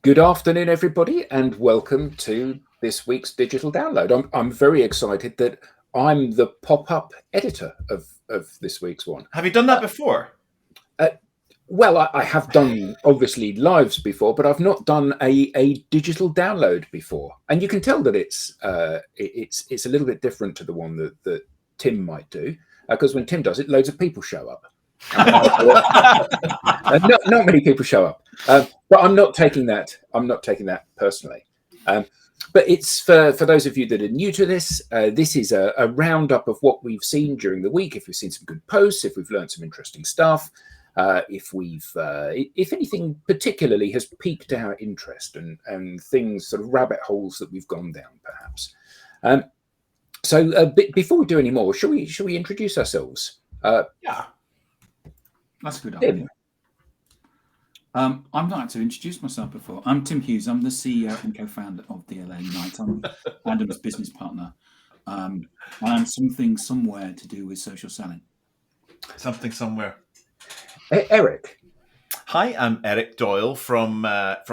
Good afternoon, everybody, and welcome to this week's digital download. I'm very excited that I'm the pop-up editor of this week's one. Have you done that before? Well, I have done obviously lives before, but I've not done a digital download before, and you can tell that it's a little bit different to the one that Tim might do, because when Tim does it, loads of people show up. Not many people show up, but I'm not taking that. I'm not taking that personally. But it's for those of you that are new to this. This is a roundup of what we've seen during the week. If we've seen some good posts, if we've learned some interesting stuff, if anything particularly has piqued our interest, and things, sort of rabbit holes that we've gone down, perhaps. So before we do any more, shall we introduce ourselves? Yeah, that's a good idea. I'd like to introduce myself before. I'm Tim Hughes. I'm the CEO and co-founder of DLA Ignite. I'm Adam's business partner. And I'm something somewhere to do with social selling. Something somewhere. Eric. Hi, I'm Eric Doyle from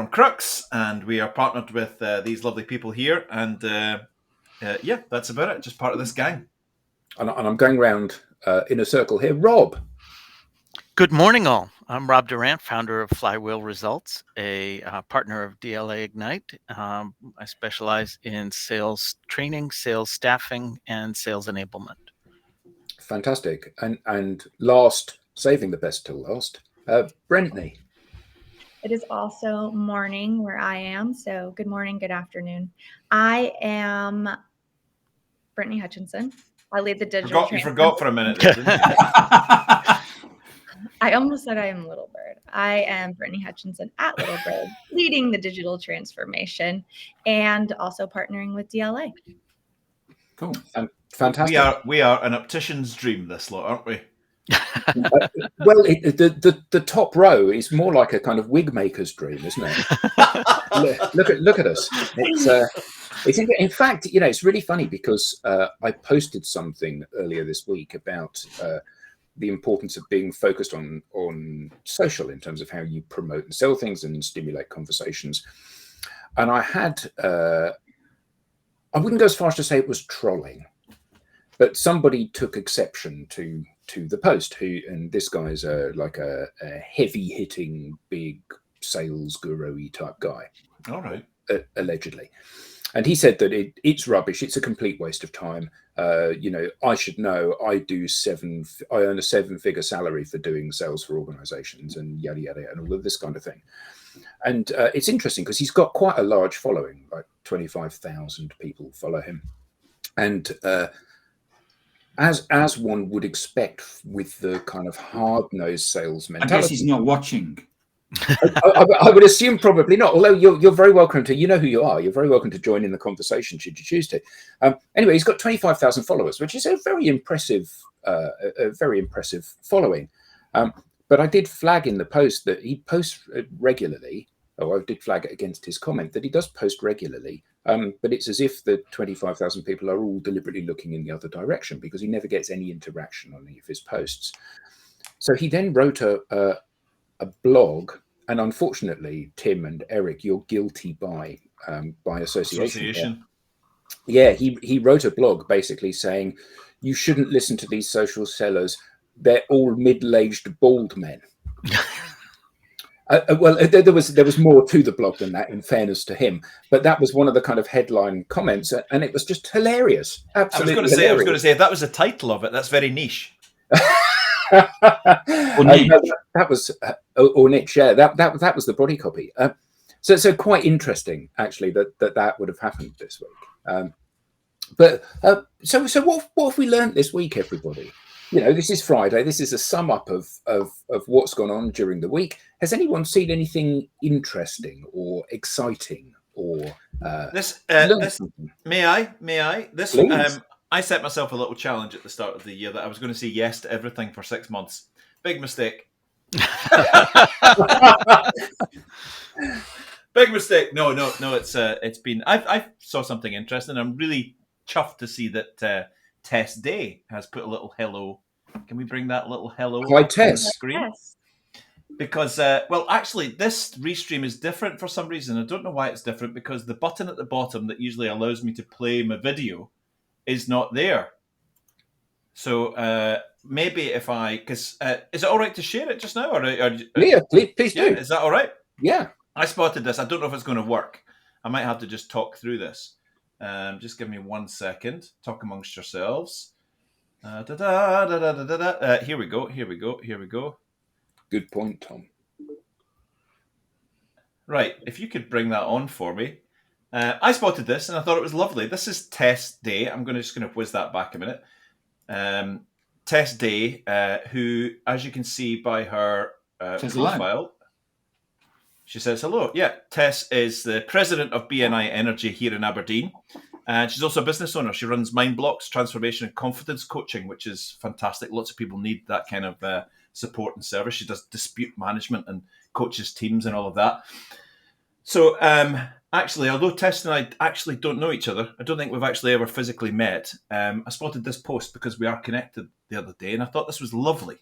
Crux, and we are partnered with these lovely people here. And yeah, that's about it. Just part of this gang. And I'm going around in a circle here. Rob. Good morning, all. I'm Rob Durant, founder of Flywheel Results, a partner of DLA Ignite. I specialize in sales training, sales staffing, and sales enablement. Fantastic. And last, saving the best till last, Brentney. It is also morning where I am, so good morning, good afternoon. I am Brittany Hutchinson. I lead the digital. You forgot for a minute there, didn't you? I almost said I am Little Bird. I am Brittany Hutchinson at Little Bird, leading the digital transformation and also partnering with DLA. Cool. Fantastic. We are an optician's dream, this lot, aren't we? Well, the top row is more like a kind of wig maker's dream, isn't it? look at us. It's in fact, it's really funny because I posted something earlier this week about the importance of being focused on social in terms of how you promote and sell things and stimulate conversations. And I had, I wouldn't go as far as to say it was trolling, but somebody took exception to the post, and this guy's like a heavy hitting, big sales guru-y type guy. All right. Allegedly. And he said that it's rubbish. It's a complete waste of time. I should know. I earn a 7-figure salary for doing sales for organizations and yada, yada, and all of this kind of thing. And it's interesting because he's got quite a large following, like 25,000 people follow him. And as one would expect with the kind of hard-nosed sales mentality. I guess he's not watching. I would assume probably not, although you're very welcome to, who you are, you're very welcome to join in the conversation should you choose to. Anyway, he's got 25,000 followers, which is a very impressive following. But I did flag in the post that he posts regularly. I did flag it against his comment that he does post regularly, but it's as if the 25,000 people are all deliberately looking in the other direction because he never gets any interaction on any of his posts. So he then wrote a blog, and unfortunately, Tim and Eric, you're guilty by association. Yeah, he wrote a blog basically saying you shouldn't listen to these social sellers. They're all middle-aged bald men. Well, there was more to the blog than that, in fairness to him. But that was one of the kind of headline comments, and it was just hilarious. Absolutely, I was going to say, if that was the title of it, that's very niche. Or niche. That was or niche. Yeah, that was the body copy. So quite interesting, actually, that would have happened this week. But so what have we learned this week, everybody? This is Friday. This is a sum up of what's gone on during the week. Has anyone seen anything interesting or exciting or this? May I? This I set myself a little challenge at the start of the year that I was going to say yes to everything for 6 months. Big mistake. Big mistake. No. It's been. I saw something interesting. I'm really chuffed to see that Tess Day has put a little hello. Can we bring that little hello Hi, on Tess. the screen? Yes. Because, well, actually, this restream is different for some reason. I don't know why it's different, because the button at the bottom that usually allows me to play my video is not there. So maybe if I, because is it all right to share it just now? Or yeah, please do. Is that all right? Yeah. I spotted this. I don't know if it's going to work. I might have to just talk through this. Just give me 1 second. Talk amongst yourselves. Here we go. Here we go. Here we go. Good point, Tom. Right. If you could bring that on for me. I spotted this and I thought it was lovely. This is Tess Day. I'm just going to whiz that back a minute. Tess Day, who, as you can see by her profile, she says hello. Yeah, Tess is the president of BNI Energy here in Aberdeen. And she's also a business owner. She runs Mind Blocks, transformation and confidence coaching, which is fantastic. Lots of people need that kind of support and service. She does dispute management and coaches teams and all of that. So actually, although Tess and I actually don't know each other, I don't think we've actually ever physically met. I spotted this post because we are connected the other day, and I thought this was lovely.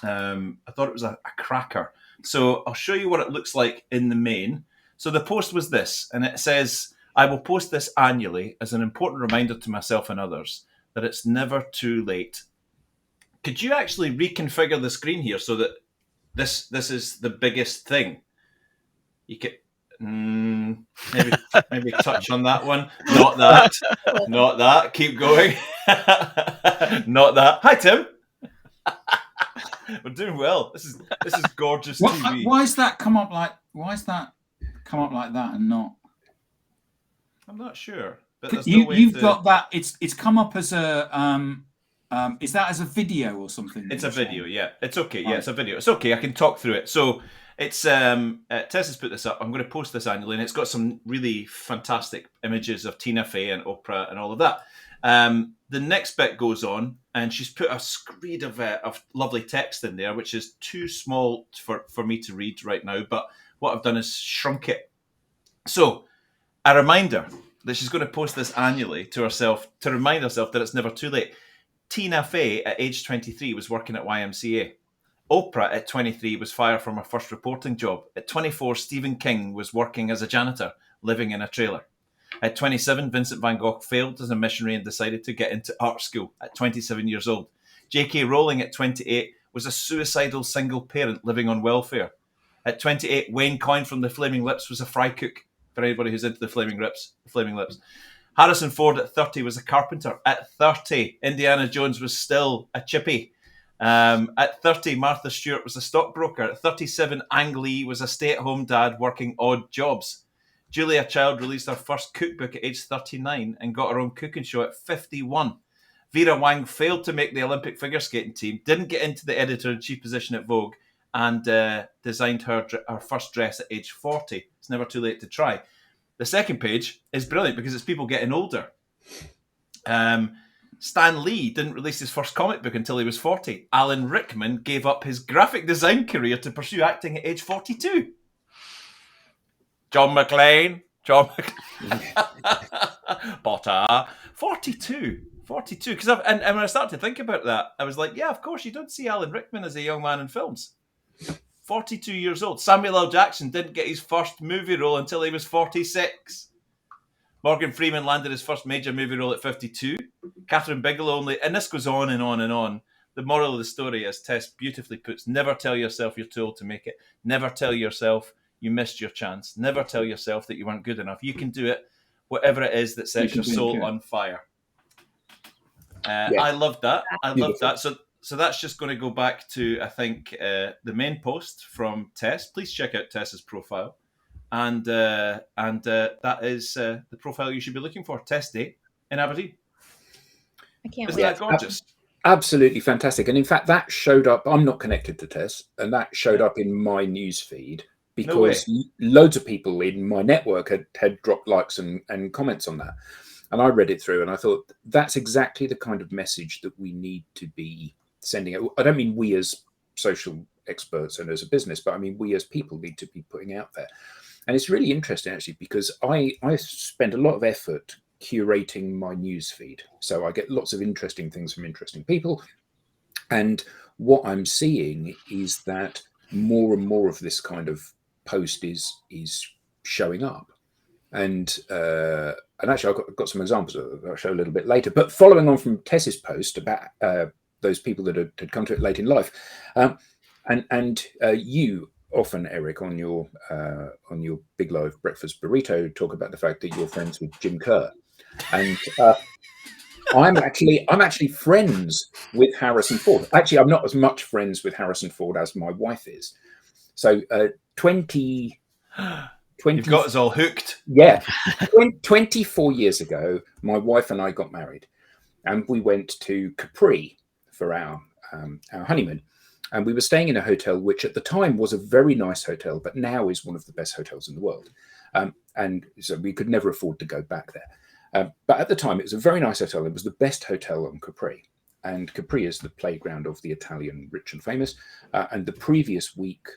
I thought it was a cracker. So I'll show you what it looks like in the main. So the post was this, and it says, I will post this annually as an important reminder to myself and others that it's never too late. Could you actually reconfigure the screen here so that this is the biggest thing? You could maybe touch on that one. Not that. Not that. Keep going. Not that. Hi, Tim. We're doing well. This is gorgeous TV. Why is that come up like? Why is that come up like that and not? I'm not sure. But you've got that. It's come up as a. Is that as a video or something? It's a video. Yeah, it's okay. Yeah, it's a video. It's okay. I can talk through it. So it's Tess has put this up. I'm going to post this annually, and it's got some really fantastic images of Tina Fey and Oprah and all of that. The next bit goes on, and she's put a screed of lovely text in there, which is too small for me to read right now. But what I've done is shrunk it. So a reminder that she's going to post this annually to herself to remind herself that it's never too late. Tina Fey at age 23 was working at YMCA. Oprah at 23 was fired from her first reporting job. At 24, Stephen King was working as a janitor, living in a trailer. At 27, Vincent van Gogh failed as a missionary and decided to get into art school at 27 years old. J.K. Rowling at 28 was a suicidal single parent living on welfare. At 28, Wayne Coyne from the Flaming Lips was a fry cook, for anybody who's into the Flaming Lips. Harrison Ford at 30 was a carpenter. At 30, Indiana Jones was still a chippy. At 30, Martha Stewart was a stockbroker. At 37, Ang Lee was a stay-at-home dad working odd jobs. Julia Child released her first cookbook at age 39 and got her own cooking show at 51. Vera Wang failed to make the Olympic figure skating team, didn't get into the editor-in-chief position at Vogue, and designed her first dress at age 40. It's never too late to try. The second page is brilliant because it's people getting older. Stan Lee didn't release his first comic book until he was 40. Alan Rickman gave up his graphic design career to pursue acting at age 42. John McClane. Potter. 42. Because and when I started to think about that, I was like, yeah, of course, you don't see Alan Rickman as a young man in films. 42 years old. Samuel L. Jackson didn't get his first movie role until he was 46. Morgan Freeman landed his first major movie role at 52. Catherine Bigelow only, and this goes on and on and on. The moral of the story, as Tess beautifully puts, never tell yourself you're too old to make it. Never tell yourself you missed your chance. Never tell yourself that you weren't good enough. You can do it, whatever it is that sets your soul on fire. I love that. So that's just going to go back to, I think, the main post from Tess. Please check out Tess's profile. And that is the profile you should be looking for. Tess Day in Aberdeen. I can't Isn't that gorgeous? Absolutely fantastic. And in fact, that showed up. I'm not connected to Tess, and that showed up in my news feed because loads of people in my network had dropped likes and comments on that. And I read it through and I thought that's exactly the kind of message that we need to be sending out. I don't mean we as social experts and as a business, but I mean we as people need to be putting out there. And it's really interesting, actually, because I spend a lot of effort curating my news feed. So I get lots of interesting things from interesting people. And what I'm seeing is that more and more of this kind of post is showing up. And actually, I've got some examples I'll show a little bit later. But following on from Tess's post about those people that had come to it late in life, and you often, Eric, on your Big Live Breakfast Burrito, talk about the fact that you're friends with Jim Kerr, and I'm actually friends with Harrison Ford. Actually, I'm not as much friends with Harrison Ford as my wife is. So 20. You've got us all hooked. Yeah. 24 years ago, my wife and I got married, and we went to Capri for our honeymoon. And we were staying in a hotel, which at the time was a very nice hotel, but now is one of the best hotels in the world. And so we could never afford to go back there. But at the time, it was a very nice hotel. It was the best hotel on Capri. And Capri is the playground of the Italian rich and famous. And the previous week,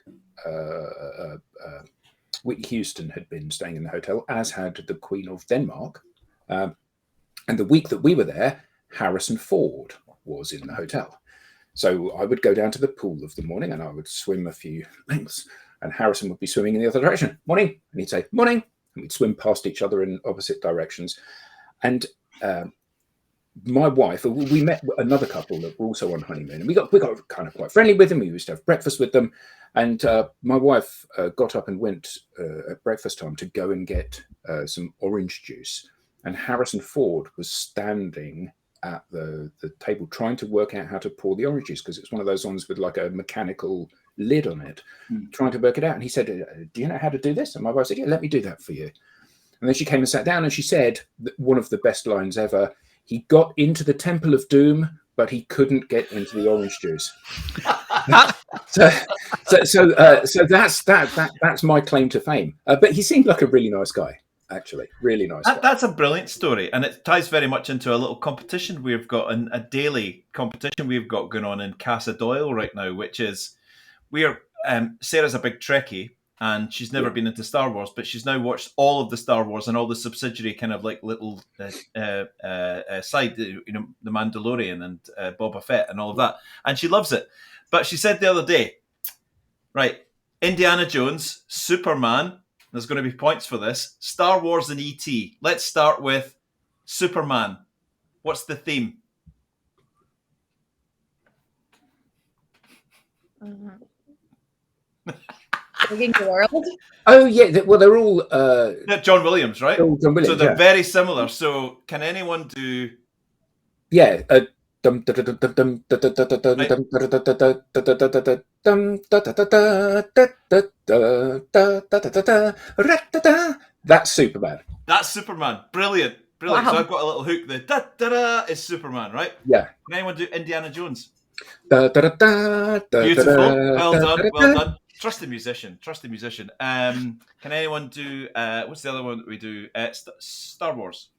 Whitney Houston had been staying in the hotel, as had the Queen of Denmark. And the week that we were there, Harrison Ford was in the hotel. So I would go down to the pool of the morning and I would swim a few lengths, and Harrison would be swimming in the other direction. Morning. And he'd say, morning. And we'd swim past each other in opposite directions. And my wife, we met another couple that were also on honeymoon, and we got kind of quite friendly with them. We used to have breakfast with them. And my wife got up and went at breakfast time to go and get some orange juice. And Harrison Ford was standing at the table trying to work out how to pour the orange juice, because it's one of those ones with like a mechanical lid on it, trying to work it out. And he said, do you know how to do this? And my wife said, yeah, let me do that for you. And then she came and sat down, and she said one of the best lines ever: he got into the Temple of Doom, but he couldn't get into the orange juice. So that's my claim to fame. But he seemed like a really nice guy, actually, really nice guy. That's a brilliant story, and it ties very much into a little competition we've got, a daily competition we've got going on in Casa Doyle right now, which is Sarah's a big Trekkie, and she's never been into Star Wars, but she's now watched all of the Star Wars and all the subsidiary kind of like little side, The Mandalorian and Boba Fett and all of that, and she loves it. But she said the other day, right, Indiana Jones, Superman, there's going to be points for this, Star Wars and E.T. Let's start with Superman. What's the theme? Saving the world. Oh yeah, well they're all John Williams, right? John Williams, so they're very similar. So can anyone do? Yeah. That's Superman. That's Superman. Brilliant. Wow. So I've got a little hook. The da da da is Superman, right? Yeah. Can anyone do Indiana Jones? Beautiful. Well done. Well done. Trust the musician. Can anyone do what's the other one that we do? Star Wars.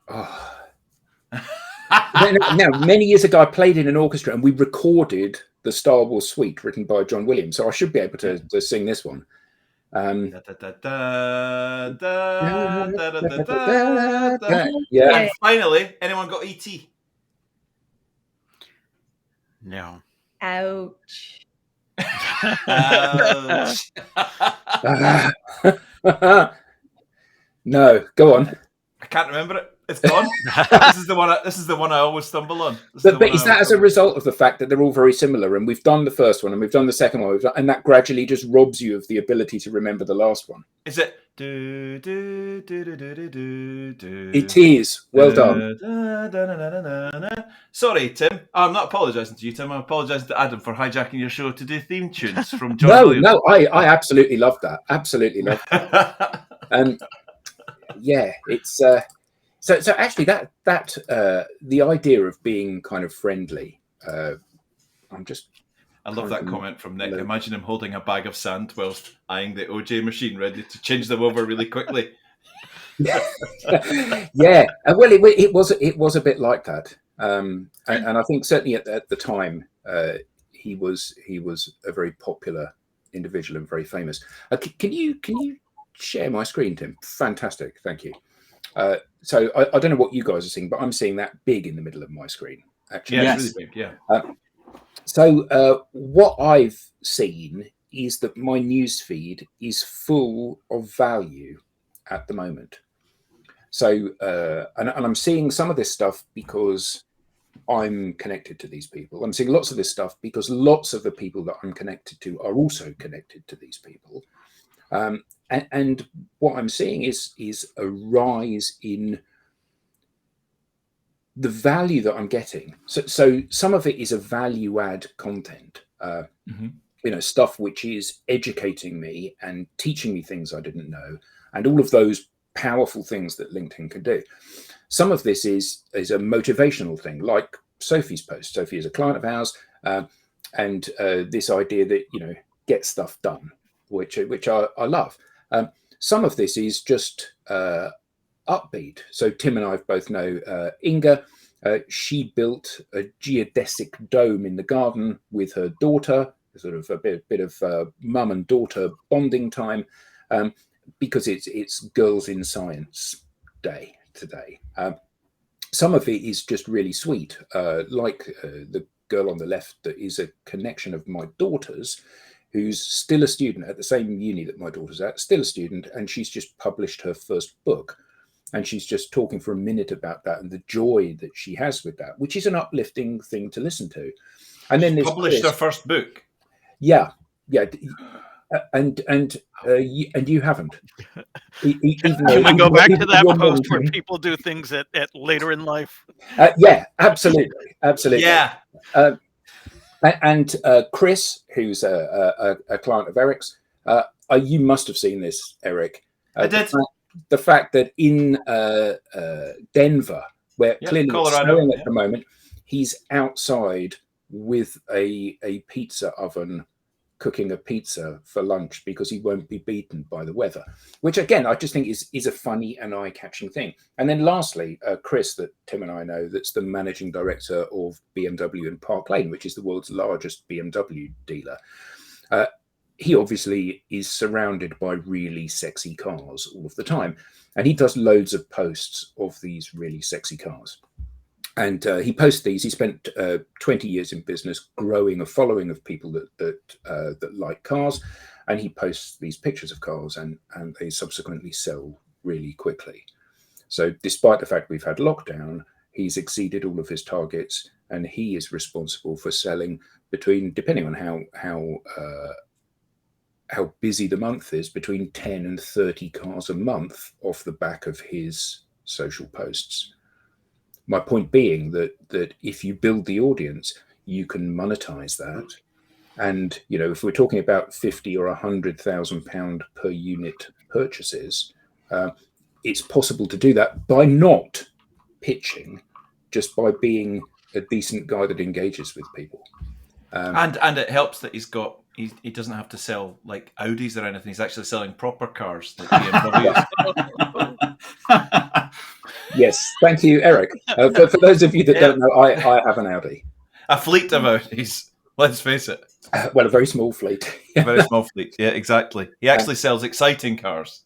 Oh. Now, many years ago, I played in an orchestra and we recorded the Star Wars suite written by John Williams, so I should be able to sing this one. Yeah. And finally, anyone got E.T.? No. Ouch. Ouch. No, go on. I can't remember it. It's gone. This is the one I always stumble on. But is that as a result of the fact that they're all very similar, and we've done the first one and we've done the second one, and that gradually just robs you of the ability to remember the last one? Is it? It is. Well done. Sorry, Tim. I'm not apologising to you, Tim. I'm apologising to Adam for hijacking your show to do theme tunes from John Williams. No, I absolutely loved that. Absolutely loved that. Yeah, it's so actually that the idea of being kind of friendly. I love that comment from Nick. Imagine him holding a bag of sand whilst eyeing the OJ machine, ready to change them over really quickly. Yeah. Well, it was a bit like that, and I think certainly at the time he was a very popular individual and very famous. Can you share my screen, Tim? Fantastic, thank you. So I don't know what you guys are seeing, but I'm seeing that big in the middle of my screen. Actually, yeah, it's really big. Yeah. So what I've seen is that my news feed is full of value at the moment. So and I'm seeing some of this stuff because I'm connected to these people. I'm seeing lots of this stuff because lots of the people that I'm connected to are also connected to these people. And what I'm seeing is a rise in the value that I'm getting. So some of it is a value add content, stuff which is educating me and teaching me things I didn't know, and all of those powerful things that LinkedIn can do. Some of this is a motivational thing, like Sophie's post. Sophie is a client of ours, and this idea that get stuff done, which I love. Some of this is just upbeat. So Tim and I both know Inga. She built a geodesic dome in the garden with her daughter, sort of a bit of mum and daughter bonding time, because it's Girls in Science Day today. Some of it is just really sweet, like the girl on the left that is a connection of my daughter's, who's still a student at the same uni that my daughter's at, still a student, and she's just published her first book. And she's just talking for a minute about that and the joy that she has with that, which is an uplifting thing to listen to. And then there's published her first book. Yeah. And you haven't. Can we go back to that post where people do things at later in life? Yeah, absolutely. Yeah. And Chris, who's a client of Eric's, you must have seen this, Eric. I did. The fact that in Denver, where clearly Colorado, it's snowing at the moment, he's outside with a pizza oven cooking a pizza for lunch because he won't be beaten by the weather, which again I just think is a funny and eye-catching thing. And then lastly, Chris, that Tim and I know, that's the managing director of BMW in Park Lane, which is the world's largest BMW dealer. He obviously is surrounded by really sexy cars all of the time, and he does loads of posts of these really sexy cars. And he posts these. He spent 20 years in business growing a following of people that like cars, and he posts these pictures of cars, and they subsequently sell really quickly. So despite the fact we've had lockdown, he's exceeded all of his targets, and he is responsible for selling between, depending on how busy the month is, between 10 and 30 cars a month off the back of his social posts. My point being that if you build the audience, you can monetize that. And, if we're talking about 50 or £100,000 per unit purchases, it's possible to do that by not pitching, just by being a decent guy that engages with people. And it helps that he doesn't have to sell like Audis or anything. He's actually selling proper cars like BMWs. Yes, thank you, Eric. For those of you that don't know, I have an Audi. A fleet of Audis, let's face it. Well, a very small fleet. A very small fleet, yeah, exactly. He actually sells exciting cars.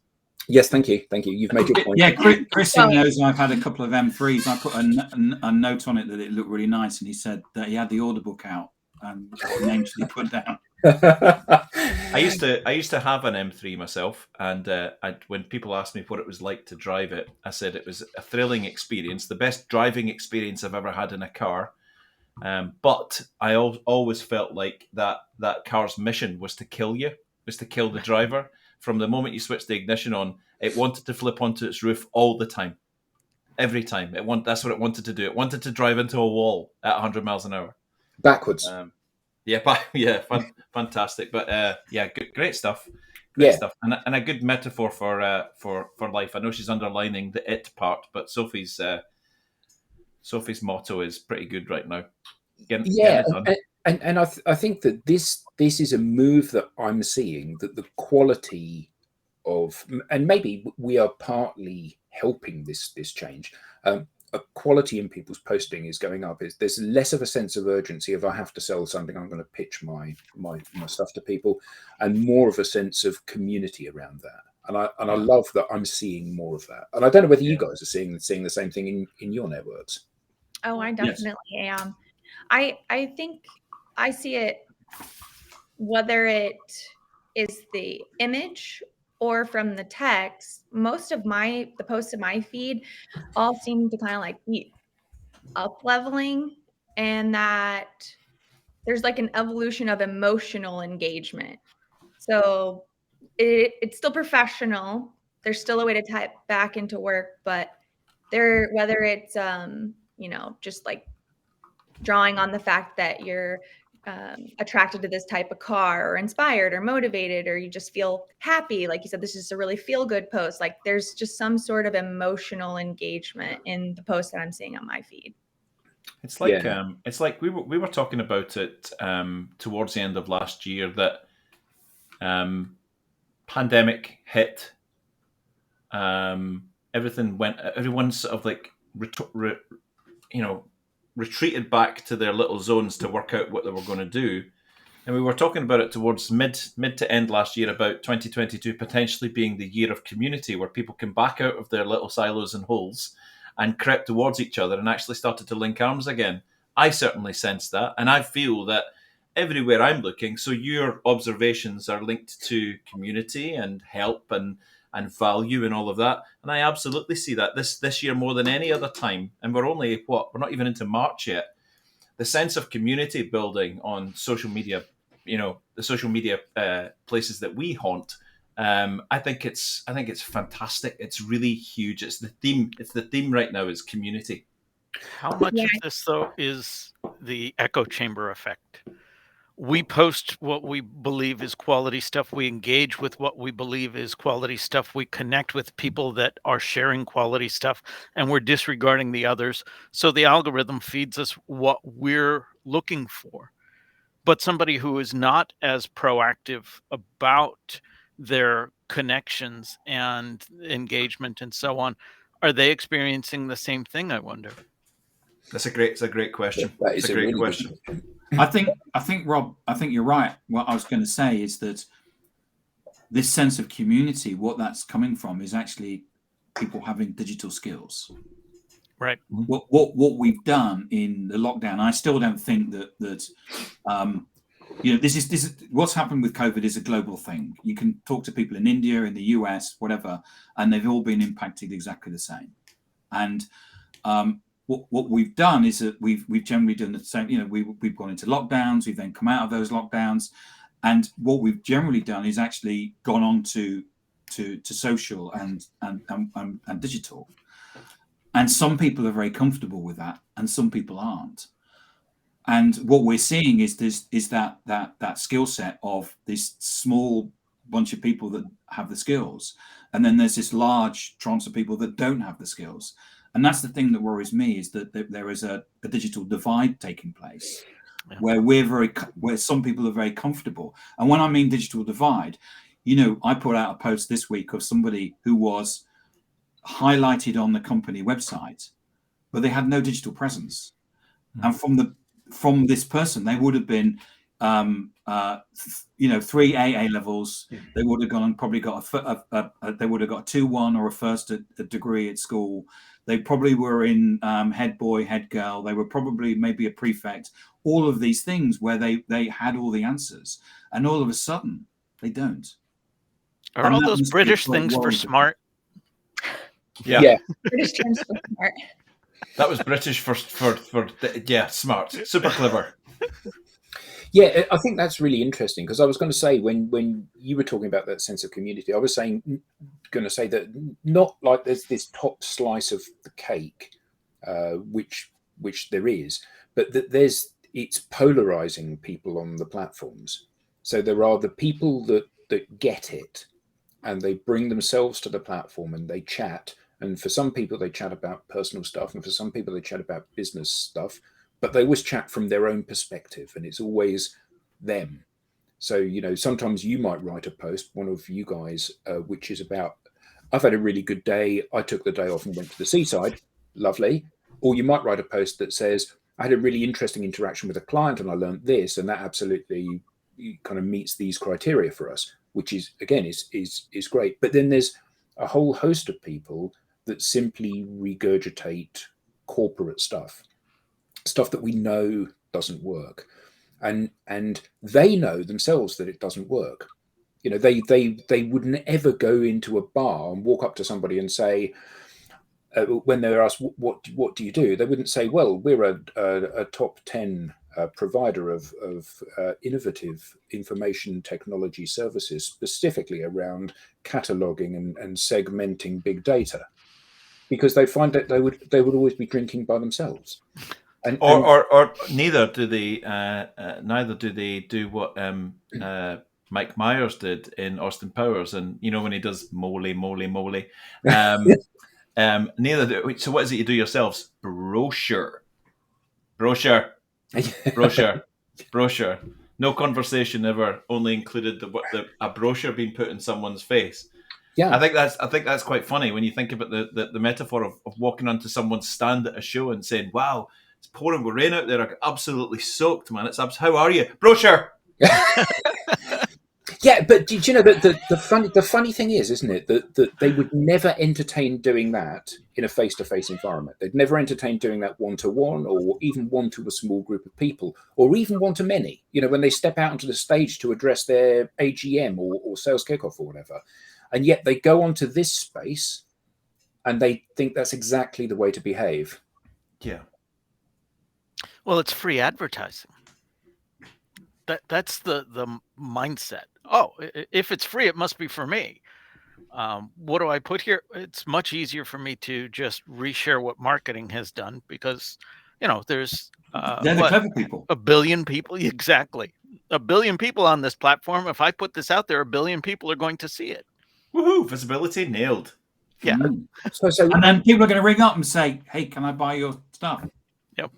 Yes, thank you. You've made your point. Yeah, Chris knows I've had a couple of M3s. I put a note on it that it looked really nice, and he said that he had the order book out and the names he put down. I used to have an M3 myself, and when people asked me what it was like to drive it, I said it was a thrilling experience, the best driving experience I've ever had in a car. But I always felt like that car's mission was to kill you, was to kill the driver. From the moment you switched the ignition on, it wanted to flip onto its roof all the time, every time. That's what it wanted to do. It wanted to drive into a wall at 100 miles an hour, backwards. Fantastic. But great stuff. Stuff, and a good metaphor for life. I know she's underlining the it part, but Sophie's motto is pretty good right now. Getting it done. And I think that this is a move that I'm seeing, that the quality of, and maybe we are partly helping this change. A quality in people's posting is going up. There's less of a sense of urgency of I have to sell something, I'm going to pitch my stuff to people, and more of a sense of community around that. And I love that I'm seeing more of that. And I don't know whether you guys are seeing the same thing in your networks. Oh, I definitely am. I think I see it, whether it is the image or from the text, most of the posts in my feed all seem to kind of like be up leveling, and that there's like an evolution of emotional engagement. So it's still professional. There's still a way to type back into work, but whether it's just like drawing on the fact that you're attracted to this type of car, or inspired or motivated, or you just feel happy, like you said, this is a really feel good post. Like there's just some sort of emotional engagement in the post that I'm seeing on my feed. It's like we were talking about it towards the end of last year, that pandemic hit, everyone sort of like retreated back to their little zones to work out what they were going to do. And we were talking about it towards mid to end last year, about 2022 potentially being the year of community, where people can back out of their little silos and holes and crept towards each other and actually started to link arms again. I certainly sense that, and I feel that everywhere I'm looking. So your observations are linked to community and help and value and all of that. And I absolutely see that this year more than any other time. And we're not even into March yet. The sense of community building on social media, the social media places that we haunt, I think it's fantastic. It's really huge. It's the theme. It's the theme right now is community. How much of this, though, is the echo chamber effect? We post what we believe is quality stuff. We engage with what we believe is quality stuff. We connect with people that are sharing quality stuff, and we're disregarding the others. So the algorithm feeds us what we're looking for. But somebody who is not as proactive about their connections and engagement and so on, are they experiencing the same thing, I wonder? It's a great question. That is a great really question. I think, Rob, I think you're right. What I was going to say is that this sense of community, what that's coming from is actually people having digital skills. Right. What we've done in the lockdown, I still don't think that this is what's happened with COVID is a global thing. You can talk to people in India, in the US, whatever, and they've all been impacted exactly the same. And what we've done is that we've generally done the same. We've gone into lockdowns. We've then come out of those lockdowns, and what we've generally done is actually gone on to social and digital. And some people are very comfortable with that, and some people aren't. And what we're seeing is that skill set of this small bunch of people that have the skills, and then there's this large tranche of people that don't have the skills. And that's the thing that worries me, is that there is a digital divide taking place, where some people are very comfortable. And when I mean digital divide, I put out a post this week of somebody who was highlighted on the company website, but they had no digital presence. And from this person, they would have been 3 AA levels. They would have gone and probably got they would have got a 2-1 or a first degree at school. They probably were in head boy, head girl. They were probably maybe a prefect. All of these things where they had all the answers, and all of a sudden they don't. Are all those British things for smart? Yeah. British terms for smart. That was British for smart, super clever. Yeah, I think that's really interesting, because I was going to say, when you were talking about that sense of community, I was going to say that not like there's this top slice of the cake, which there is, but that it's polarizing people on the platforms. So there are the people that get it, and they bring themselves to the platform and they chat. And for some people, they chat about personal stuff, and for some people, they chat about business stuff. But they always chat from their own perspective, and it's always them. So, sometimes you might write a post, one of you guys, which is about, I've had a really good day. I took the day off and went to the seaside. Lovely. Or you might write a post that says, I had a really interesting interaction with a client and I learned this, and that absolutely kind of meets these criteria for us, which is, again, is great. But then there's a whole host of people that simply regurgitate corporate stuff that we know doesn't work. and they know themselves that it doesn't work. You know, they wouldn't ever go into a bar and walk up to somebody and say, when they're asked what do you do, they wouldn't say, well, we're a top 10 provider of innovative information technology services, specifically around cataloging and segmenting big data, because they find that they would always be drinking by themselves. Or neither do they do what Mike Myers did in Austin Powers, and you know when he does moly. Neither do. So what is it you do yourselves? Brochure. No conversation ever. Only included a brochure being put in someone's face. Yeah, I think that's quite funny when you think about the metaphor of walking onto someone's stand at a show and saying, "Wow, it's pouring with rain out there. I got absolutely soaked, man. How are you? Brochure." Yeah, but do you know that the funny thing is, isn't it, that they would never entertain doing that in a face-to-face environment. They'd never entertain doing that one-to-one, or even one to a small group of people, or even one to many. You know, when they step out onto the stage to address their AGM or sales kickoff or whatever, and yet they go onto this space and they think that's exactly the way to behave. Yeah. Well, it's free advertising. That's the mindset. Oh, if it's free, it must be for me. What do I put here? It's much easier for me to just reshare what marketing has done, because, you know, there's they're the clever people. 1 billion people. Exactly. 1 billion people on this platform. If I put this out there, 1 billion people are going to see it. Woohoo! Visibility nailed. Yeah. So And then people are going to ring up and say, "Hey, can I buy your stuff?" Yep.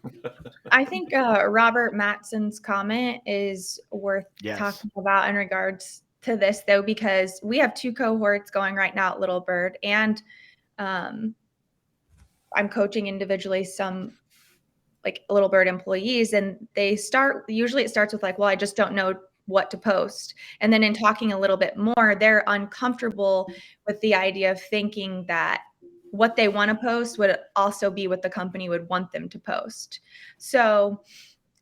I think Robert Matson's comment is worth talking about in regards to this, though, because we have 2 cohorts going right now at Little Bird, and I'm coaching individually some like Little Bird employees, and usually it starts with like, well, I just don't know what to post. And then in talking a little bit more, they're uncomfortable with the idea of thinking that what they want to post would also be what the company would want them to post. So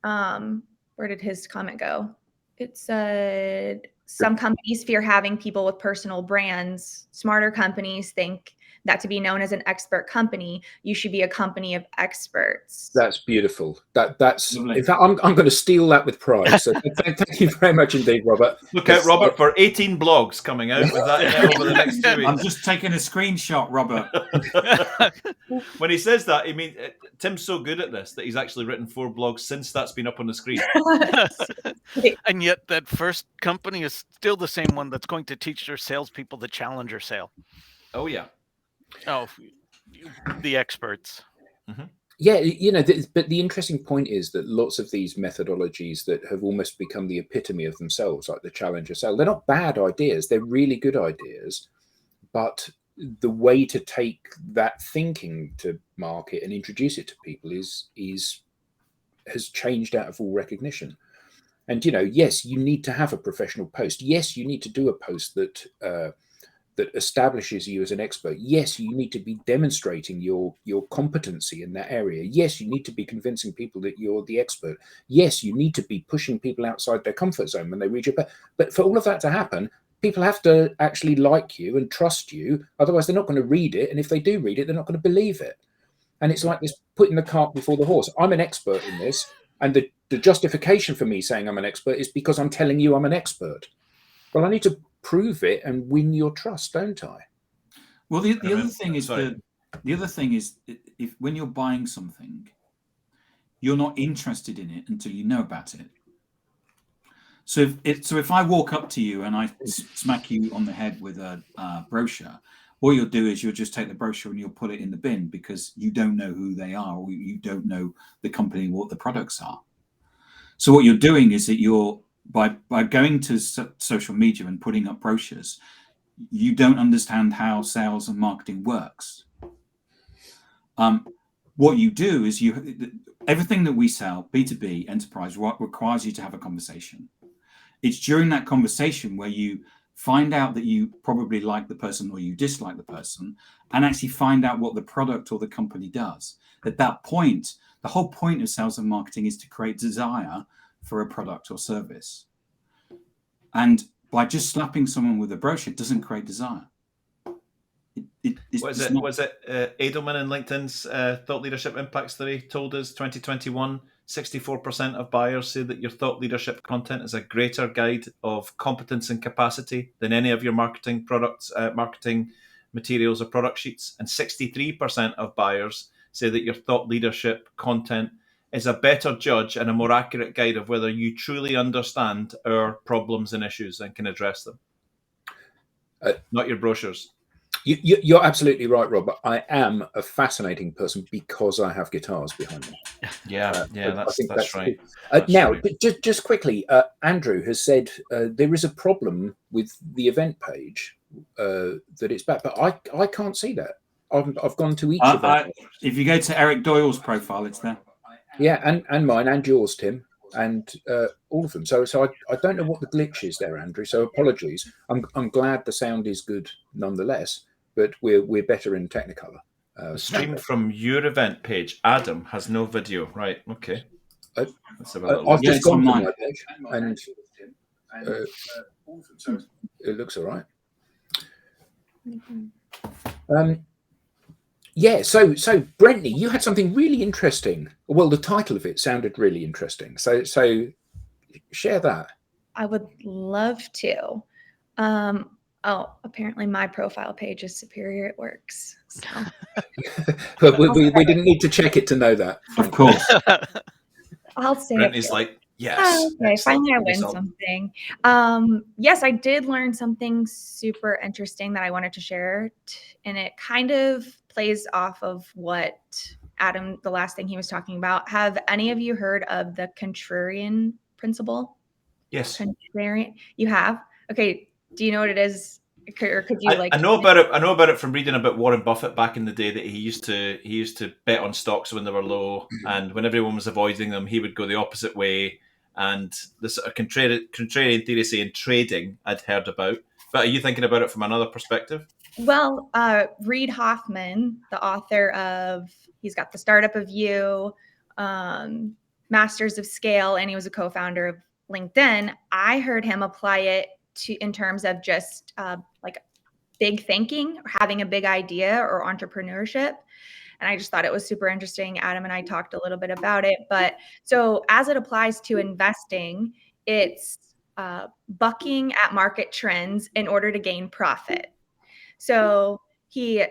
where did his comment go? It said, some companies fear having people with personal brands. Smarter companies think that to be known as an expert company, you should be a company of experts. That's beautiful. That's in fact, I'm going to steal that with pride. So thank you very much indeed, Robert. Look out, Robert, for 18 blogs coming out with that in it over the next 2 weeks. I'm just taking a screenshot, Robert. When he says that, I mean, Tim's so good at this that he's actually written 4 blogs since that's been up on the screen. And yet that first company is still the same one that's going to teach their salespeople the Challenger sale. Oh, yeah. Oh, the experts. Mm-hmm. Yeah, you know, but the interesting point is that lots of these methodologies that have almost become the epitome of themselves, like the Challenger sale, they're not bad ideas. They're really good ideas. But the way to take that thinking to market and introduce it to people has changed out of all recognition. And, you know, yes, you need to have a professional post. Yes, you need to do a post that establishes you as an expert. Yes, you need to be demonstrating your competency in that area. Yes, you need to be convincing people that you're the expert. Yes, you need to be pushing people outside their comfort zone when they read your book. But for all of that to happen, people have to actually like you and trust you. Otherwise, they're not going to read it. And if they do read it, they're not going to believe it. And it's like this putting the cart before the horse. I'm an expert in this. And the justification for me saying I'm an expert is because I'm telling you I'm an expert. Well, I need to prove it and win your trust, don't I? Well, the other thing is if when you're buying something, you're not interested in it until you know about it. So if I walk up to you and I smack you on the head with a brochure, all you'll do is you'll just take the brochure and you'll put it in the bin because you don't know who they are, or you don't know the company, what the products are. So what you're doing is that you're by going to social media and putting up brochures, you don't understand how sales and marketing works. What you do is everything that we sell, B2B, enterprise, requires you to have a conversation. It's during that conversation where you find out that you probably like the person or you dislike the person, and actually find out what the product or the company does. At that point, the whole point of sales and marketing is to create desire for a product or service. And by just slapping someone with a brochure, it doesn't create desire. Was it Edelman in LinkedIn's Thought Leadership Impact Study told us 2021, 64% of buyers say that your thought leadership content is a greater guide of competence and capacity than any of your marketing materials or product sheets. And 63% of buyers say that your thought leadership content is a better judge and a more accurate guide of whether you truly understand our problems and issues and can address them. Not your brochures. You're absolutely right, Rob. I am a fascinating person because I have guitars behind me. That's right. Now, just quickly, Andrew has said there is a problem with the event page, that it's back, but I can't see that. I've gone to each event. If you go to Eric Doyle's profile, it's there. Yeah, and mine and yours, Tim, and all of them. So I don't know what the glitch is there, Andrew. So apologies. I'm glad the sound is good nonetheless. But we're better in Technicolor. The stream from your event page, Adam, has no video. Right, okay. Let's have a little I've just gone to my page, and it looks all right. Yeah, so Brentley, you had something really interesting. Well, the title of it sounded really interesting. So share that. I would love to. Oh, apparently my profile page is superior. It works. So. But we didn't need to check it to know that. Of course. I'll say Brentley's like, yes. Oh, okay, finally I learned something. Yes, I did learn something super interesting that I wanted to share. And it kind of plays off of what Adam, the last thing he was talking about. Have any of you heard of the Contrarian Principle? Yes. Contrarian? You have? Okay. Do you know what it is? Or could you I know about it. I know about it from reading about Warren Buffett back in the day, that he used to bet on stocks when they were low, and when everyone was avoiding them, he would go the opposite way. And the sort of contrarian theory saying trading I'd heard about. But are you thinking about it from another perspective? Well, Reid Hoffman, the author of, he's got The Startup of You, Masters of Scale, and he was a co-founder of LinkedIn. I heard him apply it in terms of just like big thinking, or having a big idea, or entrepreneurship. And I just thought it was super interesting. Adam and I talked a little bit about it. But so as it applies to investing, it's bucking at market trends in order to gain profit. So he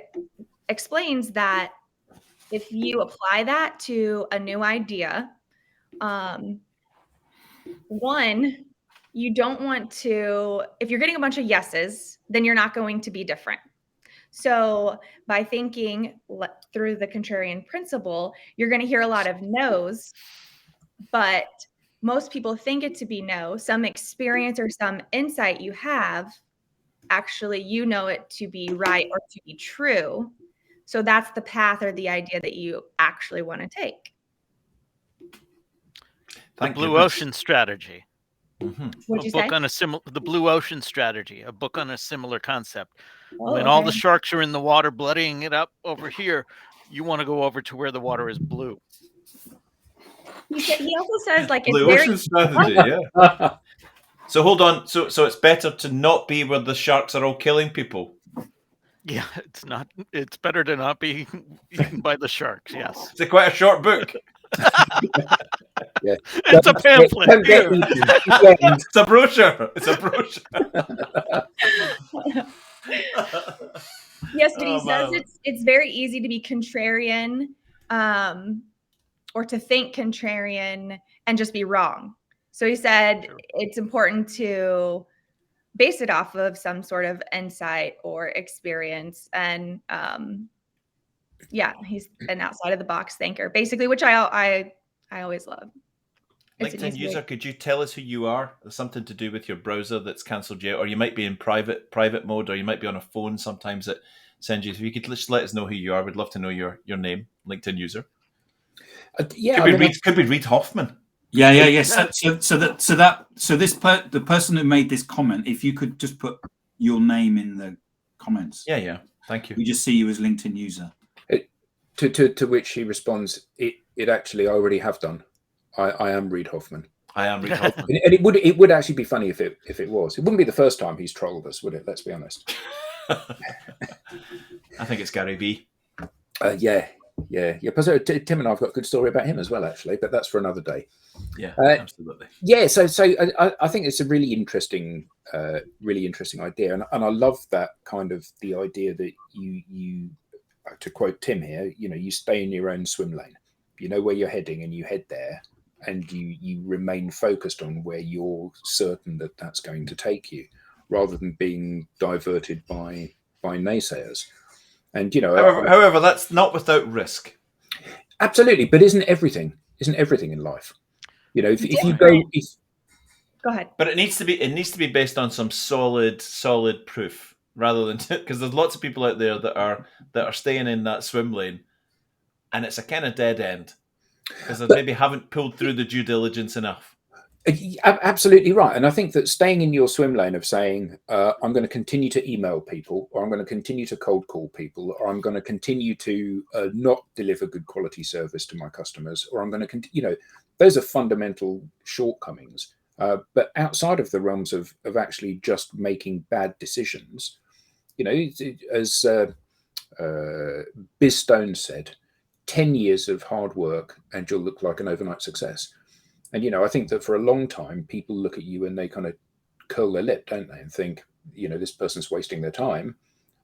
explains that if you apply that to a new idea, one, you don't want to, if you're getting a bunch of yeses, then you're not going to be different. So by thinking through the contrarian principle, you're going to hear a lot of no's, but most people think it to be no. Some experience or some insight you have, actually, you know it to be right or to be true. So that's the path or the idea that you actually want to take. The Blue Ocean Strategy. Mm-hmm. What'd you say? The Blue Ocean Strategy, a book on a similar concept. Oh, when all the sharks are in the water bloodying it up over here, you want to go over to where the water is blue. He also says, like, Blue Ocean Strategy, yeah. So hold on. So it's better to not be where the sharks are all killing people. Yeah, it's better to not be eaten by the sharks. Yes. It's quite a short book. Yeah. It's a pamphlet. It's a brochure. It's a brochure. Yes, but he says it's very easy to be contrarian, or to think contrarian and just be wrong. So he said it's important to base it off of some sort of insight or experience. And yeah, he's an outside of the box thinker, basically, which I always love. LinkedIn user, could you tell us who you are? There's something to do with your browser that's cancelled you, or you might be in private mode, or you might be on a phone sometimes that sends you. If you could just let us know who you are, we'd love to know your name, LinkedIn user. Yeah, could be Reid Hoffman. Yeah. The person who made this comment, if you could just put your name in the comments. Yeah. Thank you. We just see you as LinkedIn user. To which he responds, it actually I already have done. I am Reid Hoffman. I am Reed Hoffman. And it would actually be funny if it was. It wouldn't be the first time he's trolled us, would it? Let's be honest. I think it's Gary V. Yeah. Because Tim and I've got a good story about him as well, actually, but that's for another day. Yeah, absolutely. Yeah, so I think it's a really interesting idea, and I love that kind of the idea that you to quote Tim here, you stay in your own swim lane, you know where you're heading, and you head there, and you remain focused on where you're certain that that's going to take you, rather than being diverted by naysayers. And however, that's not without risk. Absolutely, but isn't everything in life? If you go ahead. But it needs to be based on some solid proof, rather than, because there's lots of people out there that are staying in that swim lane, and it's a kind of dead end because they maybe haven't pulled through the due diligence enough. Absolutely right. And I think that staying in your swim lane of saying, I'm going to continue to email people, or I'm going to continue to cold call people, or I'm going to continue to not deliver good quality service to my customers, or I'm going to those are fundamental shortcomings. But outside of the realms of actually just making bad decisions, as Biz Stone said, 10 years of hard work and you'll look like an overnight success. And, I think that for a long time, people look at you and they kind of curl their lip, don't they? And think, this person's wasting their time.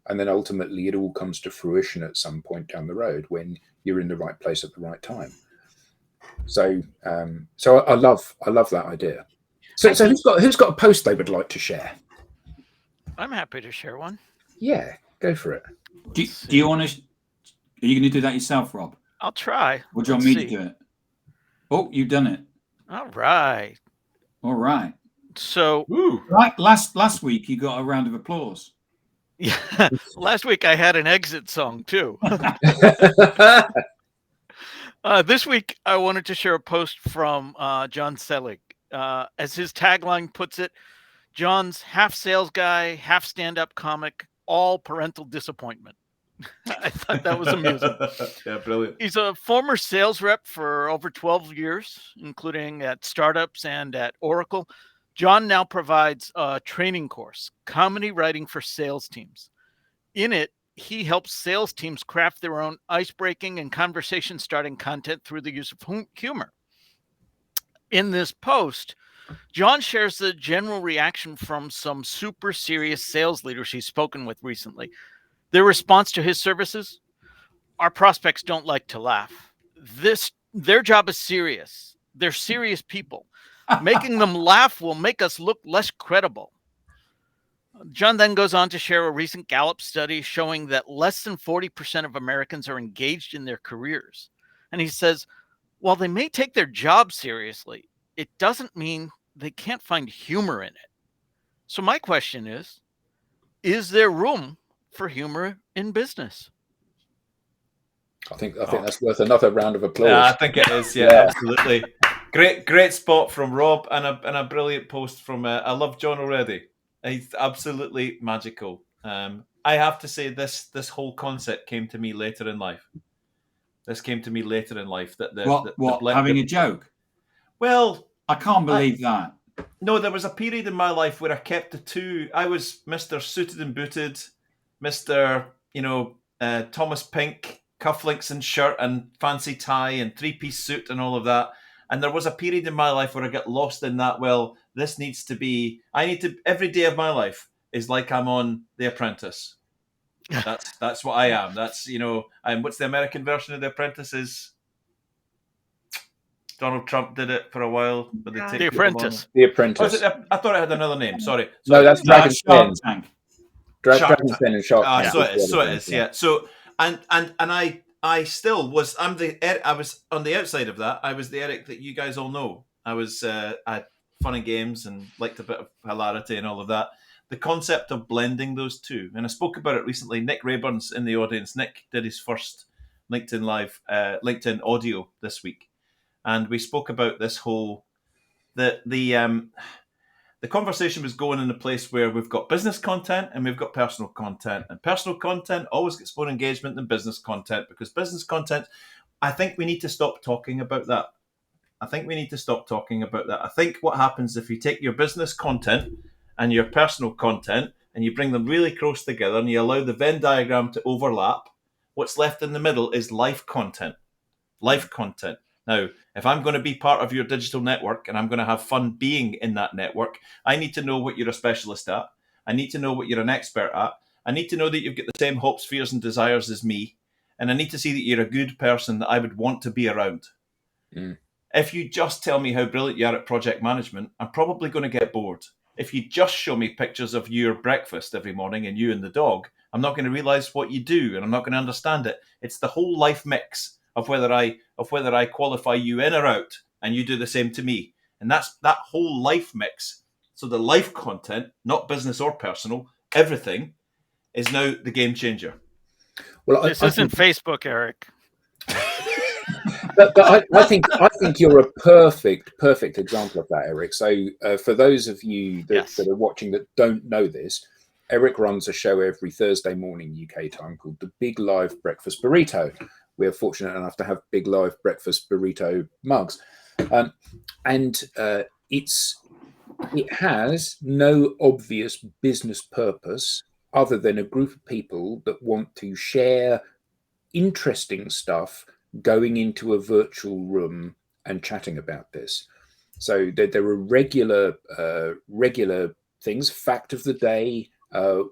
And then ultimately it all comes to fruition at some point down the road when you're in the right place at the right time. So I love that idea. So who's got a post they would like to share? I'm happy to share one. Yeah, go for it. Do you want to? Are you going to do that yourself, Rob? I'll try. Or do you want me to do it? Oh, you've done it. All right. So, Ooh. Right, last week you got a round of applause. Yeah. Last week I had an exit song too. This week I wanted to share a post from John Selig. As his tagline puts it, John's half sales guy, half stand-up comic, all parental disappointment. I thought that was amusing. Yeah, brilliant. He's a former sales rep for over 12 years, including at startups and at Oracle. John now provides a training course, Comedy Writing for Sales Teams. In it, he helps sales teams craft their own ice-breaking and conversation-starting content through the use of humor. In this post, John shares the general reaction from some super serious sales leaders he's spoken with recently. Their response to his services: our prospects don't like to laugh. Their job is serious. They're serious people. Making them laugh will make us look less credible. John then goes on to share a recent Gallup study showing that less than 40% of Americans are engaged in their careers. And he says, while they may take their job seriously, it doesn't mean they can't find humor in it. So my question is there room for humor in business? I think that's worth another round of applause. Yeah, I think it is. Yeah, absolutely. Great spot from Rob, and a brilliant post from. I love John already. He's absolutely magical. I have to say this whole concept came to me later in life. That having a joke? Well, I can't believe that. No, there was a period in my life where I kept the two. I was Mr. Suited and Booted, Mr. Thomas Pink, cufflinks and shirt and fancy tie and three-piece suit and all of that. And there was a period in my life where I got lost in that. Well, this needs to be. Every day of my life is like I'm on The Apprentice. That's what I am. That's what's the American version of The Apprentice is? Donald Trump did it for a while, but they take The Apprentice. The Apprentice. I thought it had another name. Sorry. No, that's Dragon's Den. Dragon's Den and Shark Tank. So it is. Yeah. So and I still was. I was on the outside of that. I was the Eric that you guys all know. I was. I had fun and games and liked a bit of hilarity and all of that. The concept of blending those two, and I spoke about it recently. Nick Rayburn's in the audience. Nick did his first LinkedIn Live, LinkedIn audio this week. And we spoke about this whole the conversation was going in a place where we've got business content and we've got personal content, and personal content always gets more engagement than business content, because business content, I think we need to stop talking about that. I think we need to stop talking about that. I think what happens if you take your business content and your personal content and you bring them really close together and you allow the Venn diagram to overlap, what's left in the middle is life content. Life content. Now, if I'm going to be part of your digital network and I'm going to have fun being in that network, I need to know what you're a specialist at. I need to know what you're an expert at. I need to know that you've got the same hopes, fears, and desires as me. And I need to see that you're a good person that I would want to be around. Mm. If you just tell me how brilliant you are at project management, I'm probably going to get bored. If you just show me pictures of your breakfast every morning and you and the dog, I'm not going to realize what you do and I'm not going to understand it. It's the whole life mix of whether I qualify you in or out, and you do the same to me. And that's that whole life mix. So the life content, not business or personal, everything is now the game changer. Well, this isn't Facebook, Eric. but I think you're a perfect example of that, Eric. So for those of you that are watching that don't know this, Eric runs a show every Thursday morning UK time called The Big Live Breakfast Burrito. We're fortunate enough to have Big Live Breakfast Burrito mugs, and it has no obvious business purpose other than a group of people that want to share interesting stuff going into a virtual room and chatting about this. So there are regular things, fact of the day,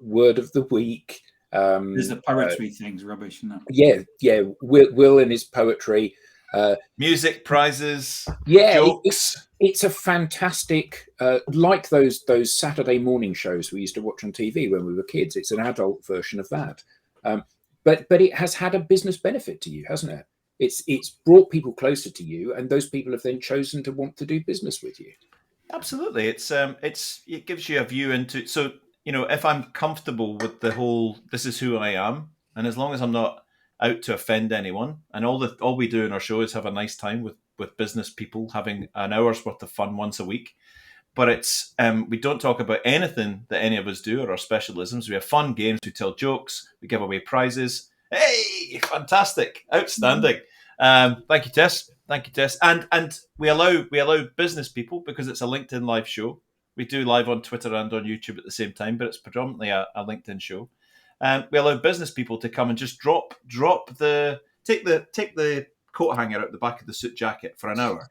word of the week. There's the poetry things, rubbish, isn't it? Yeah. Will and his poetry. Music prizes. Yeah, jokes. It's a fantastic, like those Saturday morning shows we used to watch on TV when we were kids. It's an adult version of that. But it has had a business benefit to you, hasn't it? It's brought people closer to you, and those people have then chosen to want to do business with you. Absolutely, it gives you a view into. So if I'm comfortable with the whole, this is who I am, and as long as I'm not out to offend anyone, and all we do in our show is have a nice time with business people, having an hour's worth of fun once a week. But it's we don't talk about anything that any of us do or our specialisms. We have fun games, we tell jokes, we give away prizes. Hey, fantastic, outstanding. Thank you, Tess. And we allow business people, because it's a LinkedIn live show. We do live on Twitter and on YouTube at the same time, but it's predominantly a LinkedIn show. We allow business people to come and just take the coat hanger out the back of the suit jacket for an hour,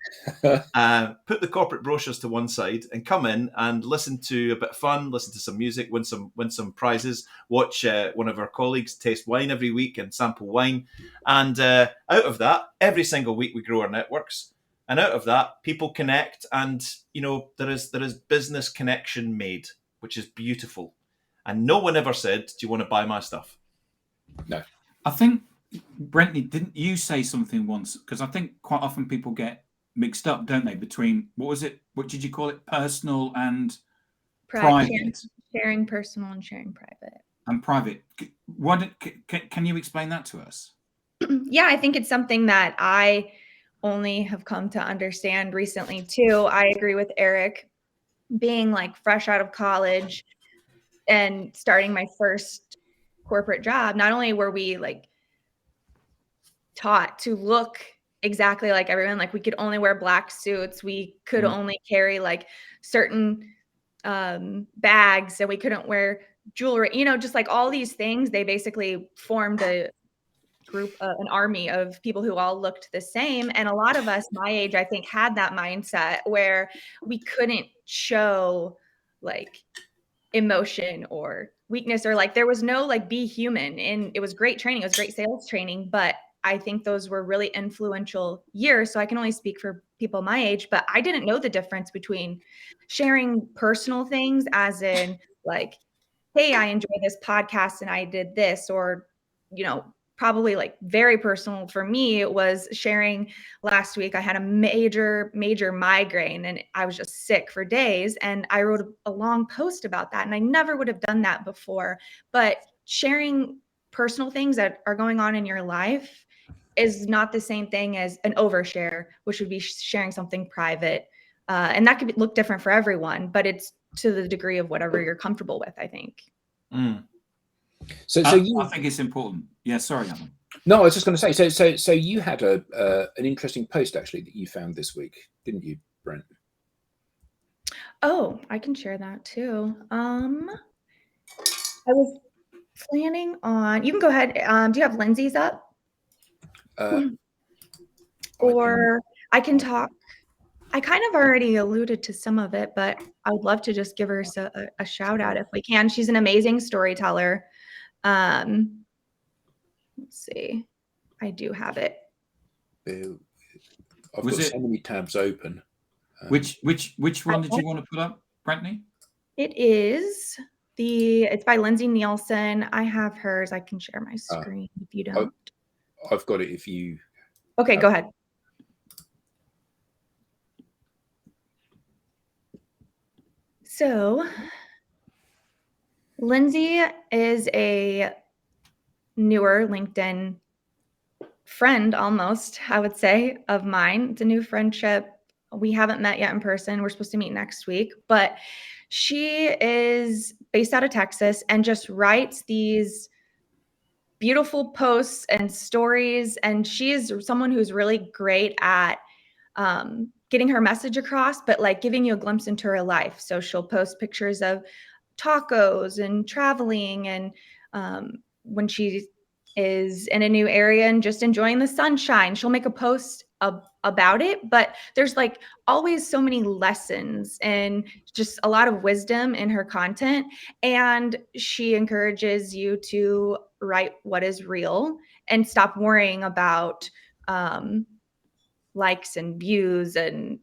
put the corporate brochures to one side, and come in and listen to a bit of fun, listen to some music, win some prizes, watch one of our colleagues taste wine every week and sample wine, and out of that, every single week we grow our networks, and out of that, people connect, and there is business connection made, which is beautiful. And no one ever said, "Do you want to buy my stuff?" No, I think. Brentley, didn't you say something once? Because I think quite often people get mixed up, don't they, between, what was it? What did you call it? Personal and private. Sharing personal and sharing private. And private. Can you explain that to us? Yeah, I think it's something that I only have come to understand recently too. I agree with Eric. Being like fresh out of college and starting my first corporate job, not only were we like taught to look exactly like everyone, like we could only wear black suits, we could only carry like certain bags, and we couldn't wear jewelry, just like all these things. They basically formed a group, an army of people who all looked the same. And a lot of us my age, I think, had that mindset where we couldn't show like emotion or weakness, or like there was no like be human. And it was great training, it was great sales training, but I think those were really influential years. So I can only speak for people my age, but I didn't know the difference between sharing personal things, as in like, hey, I enjoy this podcast and I did this, or, probably like very personal for me, it was sharing last week I had a major migraine and I was just sick for days, and I wrote a long post about that, and I never would have done that before. But sharing personal things that are going on in your life is not the same thing as an overshare, which would be sharing something private, and that could look different for everyone, but it's to the degree of whatever you're comfortable with, I think. So I think it's important. Yeah, sorry, Alan. No, I was just going to say. So you had an interesting post actually that you found this week, didn't you, Brent? Oh, I can share that too. I was planning on. You can go ahead. Do you have Lindsay's up? Or I can talk. I kind of already alluded to some of it, but I would love to just give her a shout out if we can. She's an amazing storyteller. Let's see. I do have it. I've got so many tabs open. Which one did you want to put up, Brittany? It is it's by Lindsay Nielsen. I have hers. I can share my screen if you don't. I've got it if you. Okay, go ahead. So Lindsay is a newer LinkedIn friend, almost, I would say, of mine. It's a new friendship. We haven't met yet in person. We're supposed to meet next week, but she is based out of Texas and just writes these beautiful posts and stories. And she is someone who's really great at getting her message across, but like giving you a glimpse into her life. So she'll post pictures of tacos and traveling, and when she is in a new area and just enjoying the sunshine, she'll make a post about it. But there's like always so many lessons and just a lot of wisdom in her content. And she encourages you to write what is real and stop worrying about likes and views and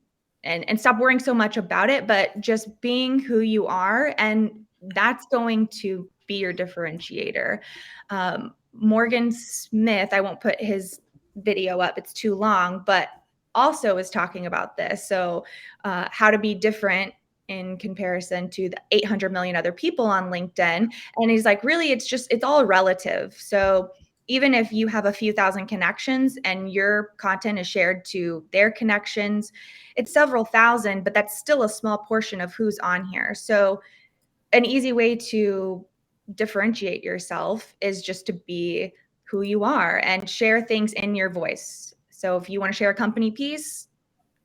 stop worrying so much about it, but just being who you are. And that's going to be your differentiator. Morgan Smith, I won't put his video up, it's too long, but also is talking about this. So how to be different in comparison to the 800 million other people on LinkedIn. And he's like, really, it's all relative. So even if you have a few thousand connections and your content is shared to their connections, it's several thousand, but that's still a small portion of who's on here. So an easy way to differentiate yourself is just to be who you are and share things in your voice. So if you want to share a company piece,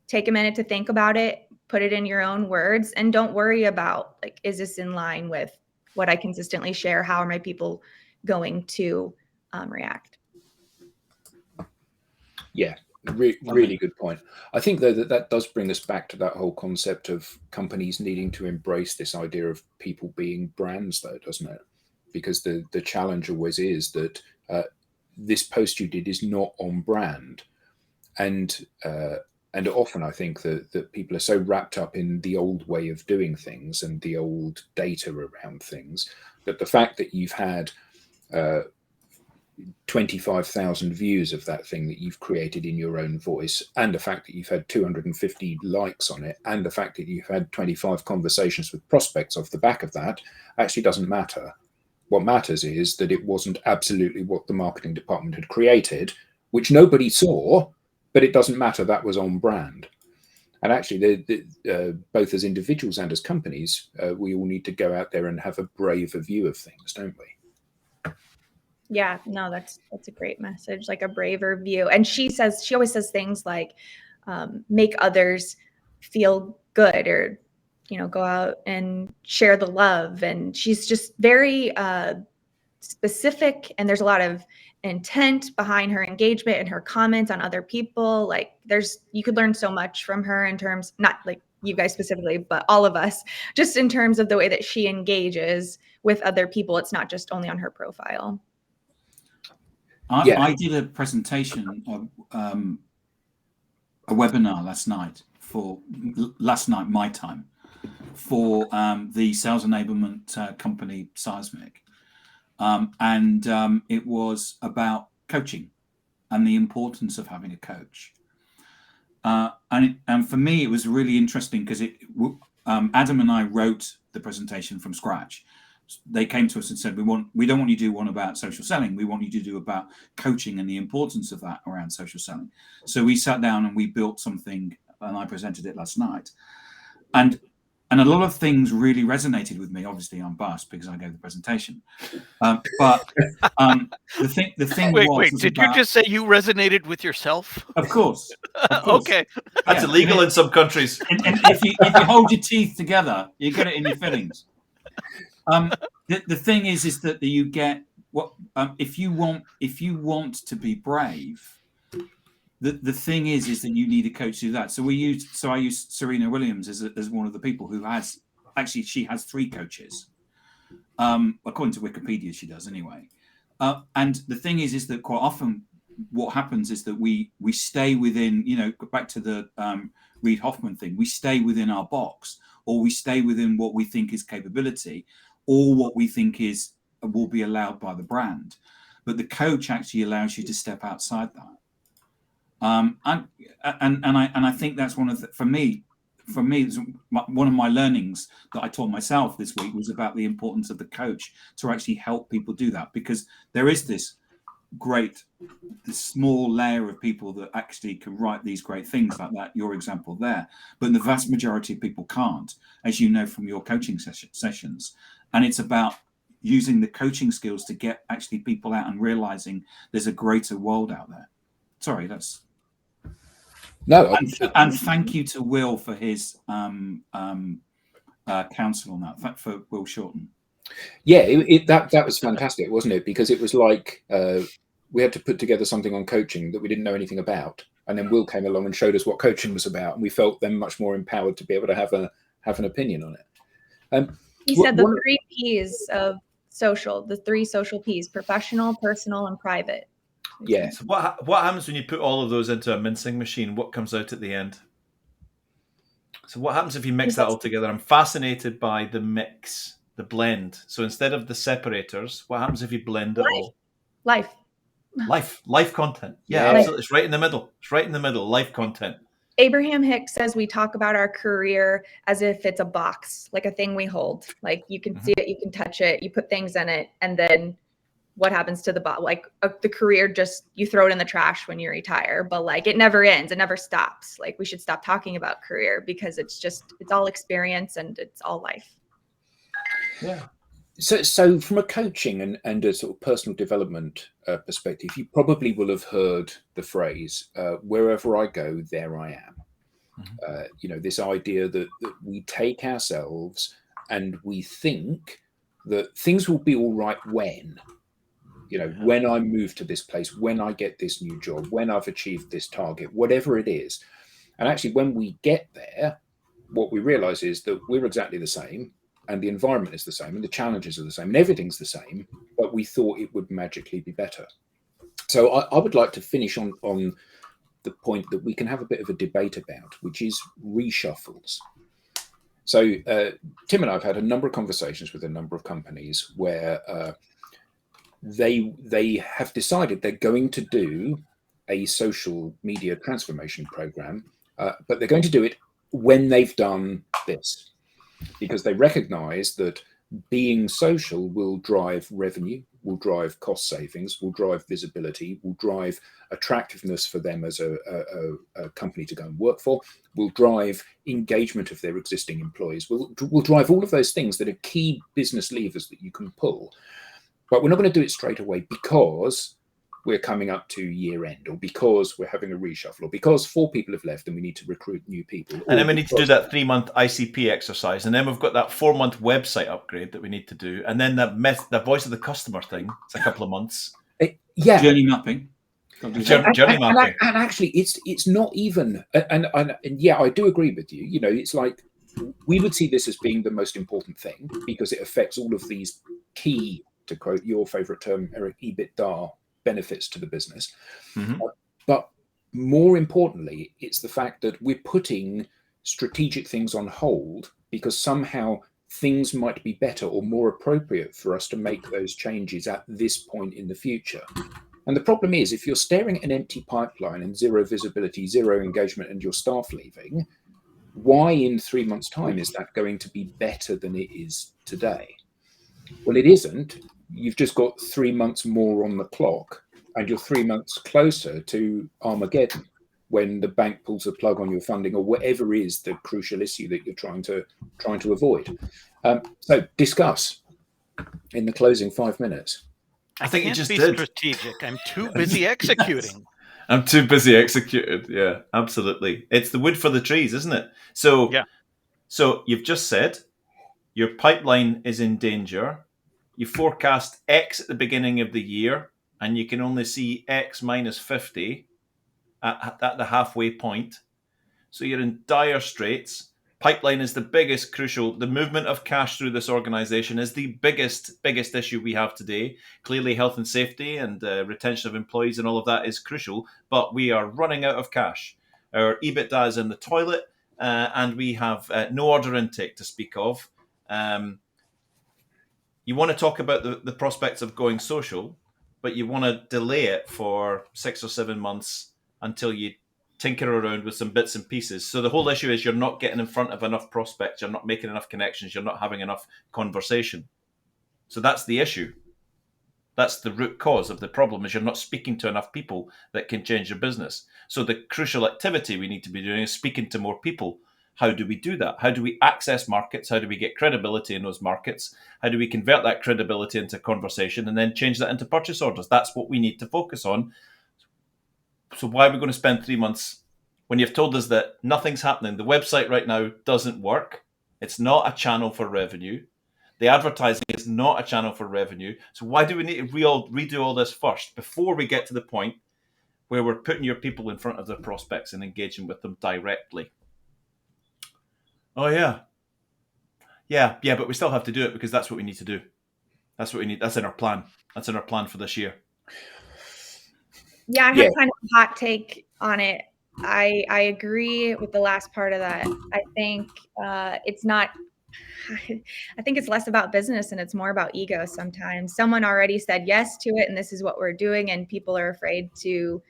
take a minute to think about it, put it in your own words, and don't worry about, like, is this in line with what I consistently share? How are my people going to react? Yeah, really good point. I think though that does bring us back to that whole concept of companies needing to embrace this idea of people being brands, though, doesn't it? Because the challenge always is that this post you did is not on brand, and often I think that people are so wrapped up in the old way of doing things and the old data around things that the fact that you've had 25,000 views of that thing that you've created in your own voice, and the fact that you've had 250 likes on it, and the fact that you've had 25 conversations with prospects off the back of that actually doesn't matter. What matters is that it wasn't absolutely what the marketing department had created, which nobody saw, but it doesn't matter, that was on brand. And actually, both as individuals and as companies, we all need to go out there and have a braver view of things, don't we? Yeah, no, that's a great message, like a braver view. And she always says things like, make others feel good, or, go out and share the love. And she's just very specific, and there's a lot of intent behind her engagement and her comments on other people. Like you could learn so much from her in terms, not like you guys specifically, but all of us, just in terms of the way that she engages with other people. It's not just only on her profile. I did a presentation, a webinar last night my time, for the sales enablement company Seismic, and it was about coaching and the importance of having a coach. And for me, it was really interesting because Adam and I wrote the presentation from scratch. They came to us and said, we don't want you to do one about social selling. We want you to do about coaching and the importance of that around social selling. So we sat down and we built something, and I presented it last night. And And a lot of things really resonated with me. Obviously, I'm biased because I gave the presentation. But the thing Wait, did you just say you resonated with yourself? Of course. Okay. That's illegal in some countries. And if you hold your teeth together, you get it in your fillings. The thing is that you get what if you want to be brave. The thing is that you need a coach to do that. So I use Serena Williams as one of the people who she has 3 coaches. According to Wikipedia, she does anyway. And the thing is that quite often what happens is that we stay within, back to the Reid Hoffman thing, we stay within our box, or we stay within what we think is capability, or what we think will be allowed by the brand. But the coach actually allows you to step outside that. And I think that's for me, one of my learnings that I taught myself this week was about the importance of the coach to actually help people do that, because there is this small layer of people that actually can write these great things like that, your example there, but the vast majority of people can't, as you know from your coaching sessions. And it's about using the coaching skills to get actually people out and realizing there's a greater world out there. Sorry, that's no. And thank you to Will for his counsel on that, for Will Shorten. Yeah, that was fantastic, wasn't it? Because it was like we had to put together something on coaching that we didn't know anything about, and then Will came along and showed us what coaching was about, and we felt then much more empowered to be able to have an opinion on it. He said the 3 P's of social, the 3 social P's: professional, personal, and private. Yeah. So what happens when you put all of those into a mincing machine? What comes out at the end? So what happens if you mix that all together? I'm fascinated by the mix, the blend. So instead of the separators, what happens if you blend it all? Life content. Yeah, absolutely. It's right in the middle. Life content. Abraham Hicks says we talk about our career as if it's a box, like a thing we hold. Like you can see it, you can touch it, you put things in it, and then what happens to the box? Like the career, just you throw it in the trash when you retire, but like it never ends, it never stops. Like we should stop talking about career, because it's all experience and it's all life. Yeah. So from a coaching and a sort of personal development perspective, you probably will have heard the phrase, wherever I go, there I am. Mm-hmm. This idea that we take ourselves and we think that things will be all right when I move to this place, when I get this new job, when I've achieved this target, whatever it is. And actually, when we get there, what we realize is that we're exactly the same, and the environment is the same, and the challenges are the same, and everything's the same, but we thought it would magically be better. So I would like to finish on the point that we can have a bit of a debate about, which is reshuffles. So Tim and I have had a number of conversations with a number of companies where they have decided they're going to do a social media transformation program, but they're going to do it when they've done this, because they recognize that being social will drive revenue, will drive cost savings, will drive visibility, will drive attractiveness for them as a company to go and work for, will drive engagement of their existing employees, will drive all of those things that are key business levers that you can pull. But we're not going to do it straight away because we're coming up to year end, or because we're having a reshuffle, or because 4 people have left and we need to recruit new people. And then we need to do that 3-month ICP exercise. And then we've got that 4-month website upgrade that we need to do. And then the voice of the customer thing, it's a couple of months. Journey mapping. Journey mapping. And actually, it's not even, and yeah, I do agree with you. It's like we would see this as being the most important thing because it affects all of these key, to quote your favorite term, Eric, EBITDA benefits to the business. Mm-hmm. But more importantly, it's the fact that we're putting strategic things on hold because somehow things might be better or more appropriate for us to make those changes at this point in the future. And the problem is, if you're staring at an empty pipeline and zero visibility, zero engagement, and your staff leaving, why in 3 months' time is that going to be better than it is today? Well, it isn't. You've just got 3 months more on the clock, and you're 3 months closer to Armageddon. when the bank pulls the plug on your funding, or whatever is the crucial issue that you're trying to avoid. So discuss in the closing 5 minutes. I think can't you just be did. strategic. I'm too busy executing. I'm too busy executed. Yeah, absolutely. It's the wood for the trees, isn't it? So, Yeah. So you've just said your pipeline is in danger. You forecast X at the beginning of the year, and you can only see X minus 50 at the halfway point. So you're in dire straits. Pipeline is the biggest crucial. The movement of cash through this organization is the biggest issue we have today. Clearly, health and safety and retention of employees and all of that is crucial, but we are running out of cash. Our EBITDA is in the toilet, and we have no order intake to speak of. You want to talk about the prospects of going social, but you want to delay it for 6 or 7 months until you tinker around with some bits and pieces. So the whole issue is you're not getting in front of enough prospects, you're not making enough connections, you're not having enough conversation. So that's the issue. That's the root cause of the problem, is you're not speaking to enough people that can change your business. So the crucial activity we need to be doing is speaking to more people. How do we do that? How do we access markets? How do we get credibility in those markets? How do we convert that credibility into conversation and then change that into purchase orders? That's what we need to focus on. So why are we going to spend 3 months when you've told us that nothing's happening? The website right now doesn't work. It's not a channel for revenue. The advertising is not a channel for revenue. So why do we need to redo all this first before we get to the point where we're putting your people in front of their prospects and engaging with them directly? Oh, yeah. Yeah, but we still have to do it because that's what we need to do. That's what we need. That's in our plan. That's in our plan for this year. Yeah, I have kind of a hot take on it. I agree with the last part of that. I think it's not, I think it's less about business and it's more about ego sometimes. Someone already said yes to it and this is what we're doing, and people are afraid to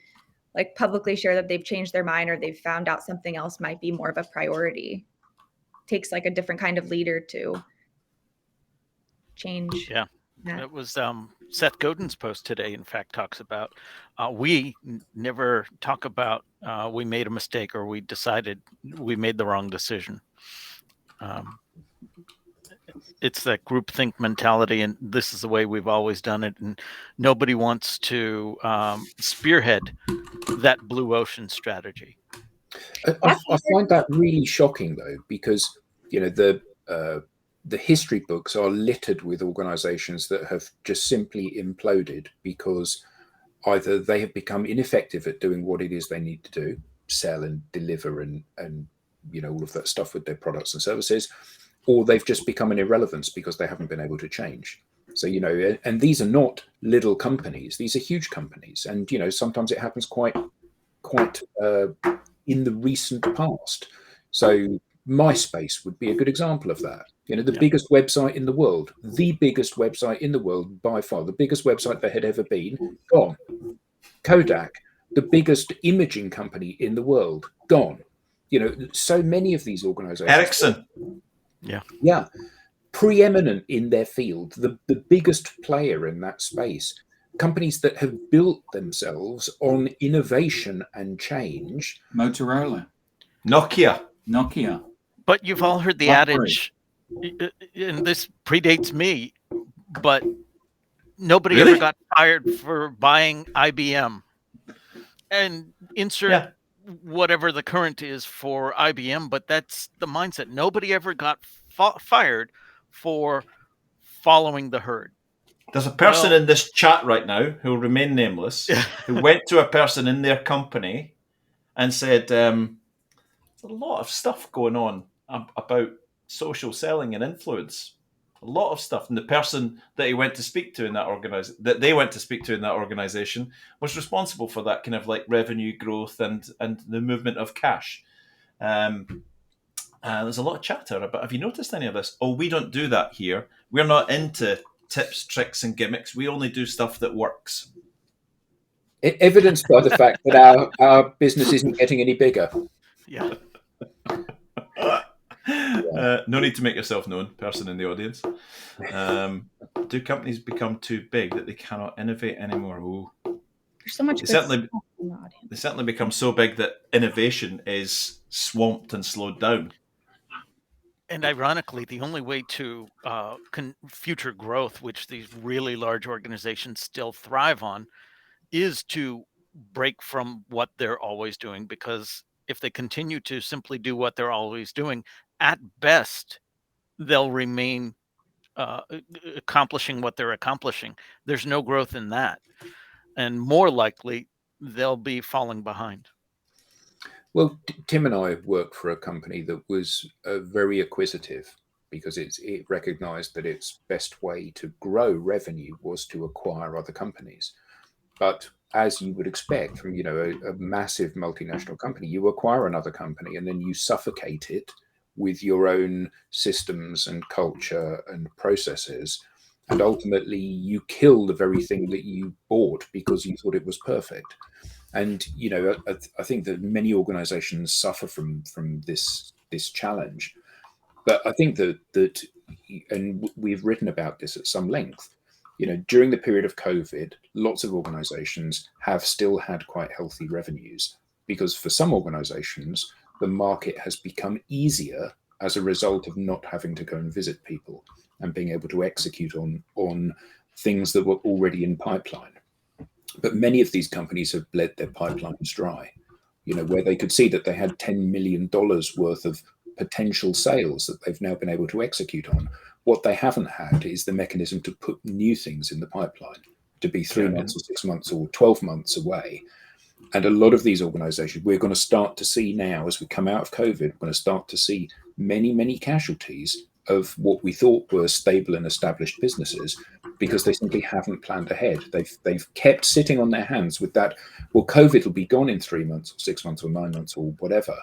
like publicly share that they've changed their mind or they've found out something else might be more of a priority. It takes like a different kind of leader to change. Yeah. It was Seth Godin's post today, in fact, talks about we never talk about we made a mistake or we decided we made the wrong decision. It's that groupthink mentality, and this is the way we've always done it. And nobody wants to spearhead that blue ocean strategy. I find that really shocking, though, because the history books are littered with organizations that have just simply imploded because either they have become ineffective at doing what it is they need to do, sell and deliver and all of that stuff with their products and services, or they've just become an irrelevance because they haven't been able to change. So, and these are not little companies, these are huge companies. And, sometimes it happens quite in the recent past. So MySpace would be a good example of that. The biggest website in the world, by far, the biggest website there had ever been, gone. Kodak, the biggest imaging company in the world, gone. So many of these organizations. Ericsson. Yeah. Preeminent in their field, the biggest player in that space. Companies that have built themselves on innovation and change. Motorola. Nokia. But you've all heard the adage, and this predates me, but nobody ever got fired for buying IBM. And insert whatever the current is for IBM, but that's the mindset. Nobody ever got fired for following the herd. There's a person in this chat right now who will remain nameless, who went to a person in their company and said, there's a lot of stuff going on about social selling and influence. A lot of stuff. And the person that he went to speak to in that organization was responsible for that kind of like revenue growth and the movement of cash. There's a lot of chatter about, have you noticed any of this? Oh, we don't do that here. We're not into tips, tricks, and gimmicks. We only do stuff that works. Evidenced by the fact that our business isn't getting any bigger. Yeah. No need to make yourself known, person in the audience. Do companies become too big that they cannot innovate anymore? There's so much. in the audience. They certainly become so big that innovation is swamped and slowed down. And ironically, the only way to future growth, which these really large organizations still thrive on, is to break from what they're always doing. Because if they continue to simply do what they're always doing, at best, they'll remain accomplishing what they're accomplishing. There's no growth in that. And more likely, they'll be falling behind. Well, Tim and I worked for a company that was very acquisitive because it recognized that its best way to grow revenue was to acquire other companies. But as you would expect from, a massive multinational company, you acquire another company and then you suffocate it with your own systems and culture and processes. And ultimately, you kill the very thing that you bought because you thought it was perfect. And I think that many organizations suffer from this challenge. But I think that and we've written about this at some length, during the period of COVID, lots of organizations have still had quite healthy revenues, because for some organizations, the market has become easier as a result of not having to go and visit people and being able to execute on things that were already in pipeline. But many of these companies have bled their pipelines dry, where they could see that they had $10 million worth of potential sales that they've now been able to execute on. What they haven't had is the mechanism to put new things in the pipeline, to be 3 months or 6 months or 12 months away. And a lot of these organizations, we're going to start to see now, as we come out of COVID, we're going to start to see many, many casualties of what we thought were stable and established businesses, because they simply haven't planned ahead. They've kept sitting on their hands with that, well, COVID will be gone in 3 months or 6 months or 9 months or whatever.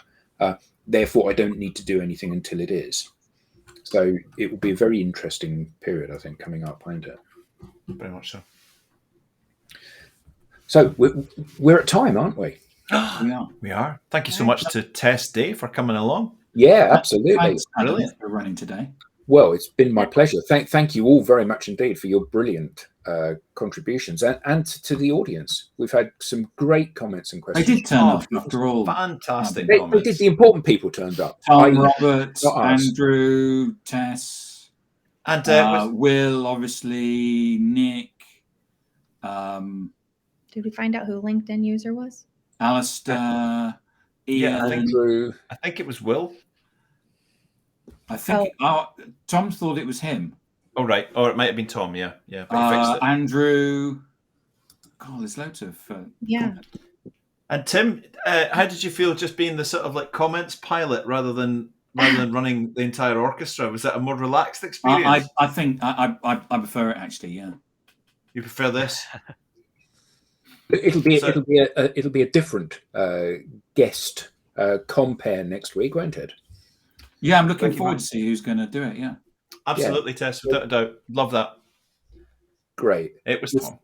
Therefore, I don't need to do anything until it is. So it will be a very interesting period, I think, coming up, won't it? Very much so. So we're at time, aren't we? We are. Thank you so much to Tess Day for coming along. Yeah, absolutely. Thanks, Adam, Brilliant. for running today. Well, it's been my pleasure. Thank you all very much indeed for your brilliant contributions, and to the audience. We've had some great comments and They questions. did turn up after all. Fantastic They comments. did. The important people turned up. Tom, Robert, not us. Andrew, Tess, And Will, obviously, Nick, Did we find out who LinkedIn user was? Alistair, Yeah, Ian. Andrew. I think it was Will. I think Tom thought it was him. Oh, right. Or it might have been Tom, yeah. Yeah, but he fixed it. Andrew. God, there's loads of... Yeah. And Tim, how did you feel just being the sort of like comments pilot rather than running the entire orchestra? Was that a more relaxed experience? I think I prefer it, actually, yeah. You prefer this? It'll be a different guest compare next week, won't it? Yeah, I'm looking forward to see who's going to do it, yeah. Absolutely, Tess, without a doubt. Love that. Great. It was Tom.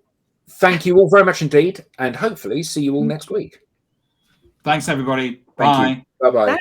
Thank you all very much indeed, and hopefully see you all next week. Thanks, everybody. Thank Bye. you. Bye-bye. Bye.